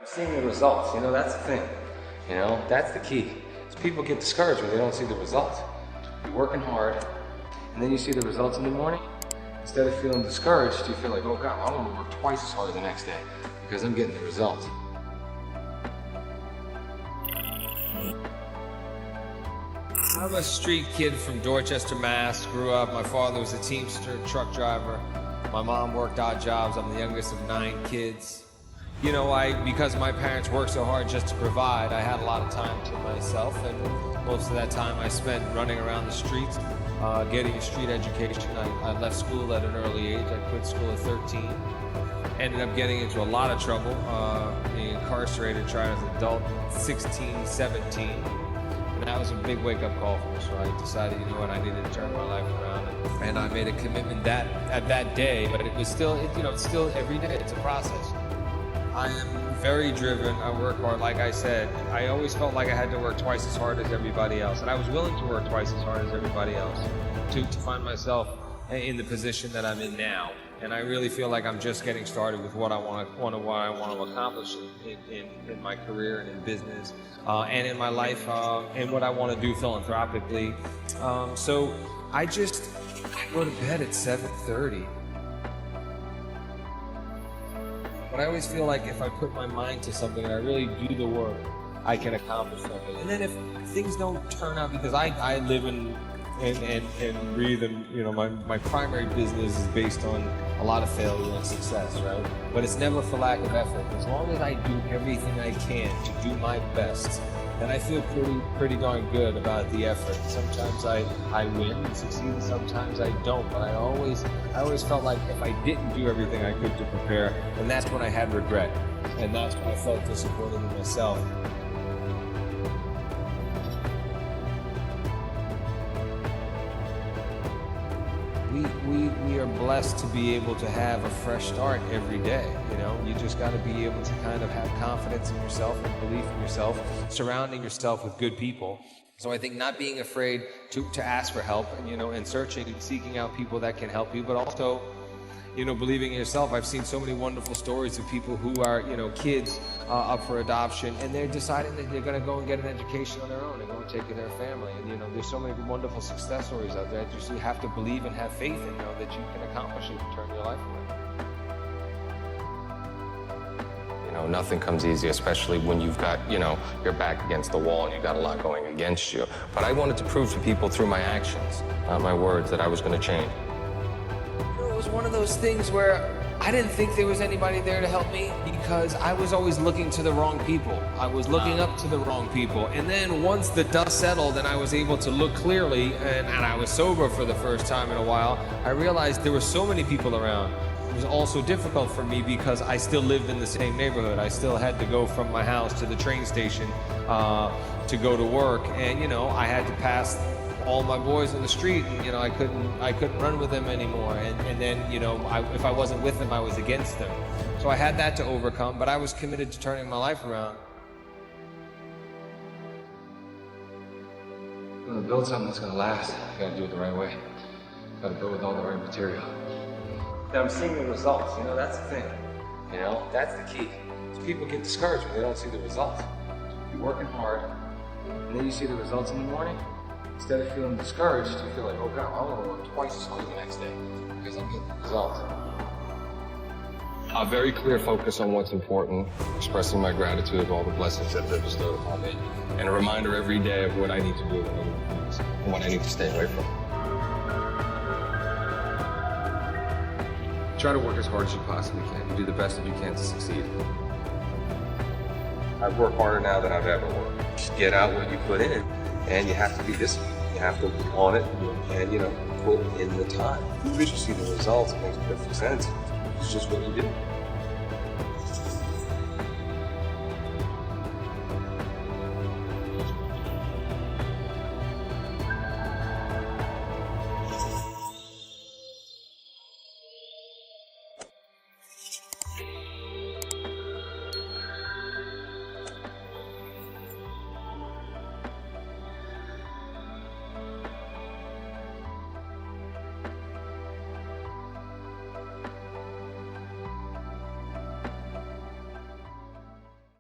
Seeing the results, that's the thing. That's the key. So people get discouraged when they don't see the results. You're working hard, and then you see the results in the morning. Instead of feeling discouraged, you feel like, oh God, I want to work twice as hard the next day because I'm getting the results. I'm a street kid from Dorchester, Mass. Grew up, my father was a teamster, truck driver. My mom worked odd jobs. I'm the youngest of 9 kids. Because my parents worked so hard just to provide, I had a lot of time to myself, and most of that time I spent running around the streets, getting a street education. I left school at an early age. I quit school at 13. Ended up getting into a lot of trouble, being incarcerated, tried as an adult, 16, 17. And that was a big wake-up call for me, so I decided, I needed to turn my life around. And I made a commitment at that day, but it was still, it's still every day, it's a process. I am very driven, I work hard. Like I said, I always felt like I had to work twice as hard as everybody else, and I was willing to work twice as hard as everybody else to find myself in the position that I'm in now. And I really feel like I'm just getting started with what I want to accomplish in my career and in business and in my life and what I want to do philanthropically. So I go to bed at 7:30. But I always feel like if I put my mind to something and I really do the work, I can accomplish something. And then if things don't turn out, because I live and breathe, and my primary business is based on a lot of failure and success, right? But it's never for lack of effort. As long as I do everything I can to do my best, then I feel pretty darn good about the effort. Sometimes I win and succeed, and sometimes I don't. But I always felt like if I didn't do everything I could to prepare, then that's when I had regret, and that's when I felt disappointed in myself. We are blessed to be able to have a fresh start every day. You just got to be able to kind of have confidence in yourself and belief in yourself, surrounding yourself with good people. So I think not being afraid to ask for help, and searching and seeking out people that can help you, but also believing in yourself. I've seen so many wonderful stories of people who are, kids up for adoption, and they're deciding that they're going to go and get an education on their own and go and take care of their family. And, there's so many wonderful success stories out there. You have to believe and have faith in, that you can accomplish it and turn your life around. Nothing comes easy, especially when you've got, your back against the wall and you've got a lot going against you. But I wanted to prove to people through my actions, not my words, that I was going to change. It was one of those things where I didn't think there was anybody there to help me, because I was always looking to the wrong people. I was looking up to the wrong people. And then once the dust settled and I was able to look clearly, and I was sober for the first time in a while, I realized there were so many people around. It was also difficult for me because I still lived in the same neighborhood. I still had to go from my house to the train station to go to work, and I had to pass all my boys in the street, and I couldn't run with them anymore. And then if I wasn't with them, I was against them. So I had that to overcome, but I was committed to turning my life around. You want to build something that's going to last, you got to do it the right way. You got to build with all the right material. Now I'm seeing the results, that's the thing. That's the key. So people get discouraged when they don't see the results. You're working hard, and then you see the results in the morning. Instead of feeling discouraged, you feel like, oh God, I want to work twice as hard the next day because I'm getting the results. A very clear focus on what's important, expressing my gratitude of all the blessings that they've bestowed upon me, and a reminder every day of what I need to do and what I need to stay away from. Try to work as hard as you possibly can. You do the best that you can to succeed. I work harder now than I've ever worked. Just get out what you put in, and you have to be disciplined. You have to be on it, and put in the time. You see the results. It makes perfect sense. It's just what you do.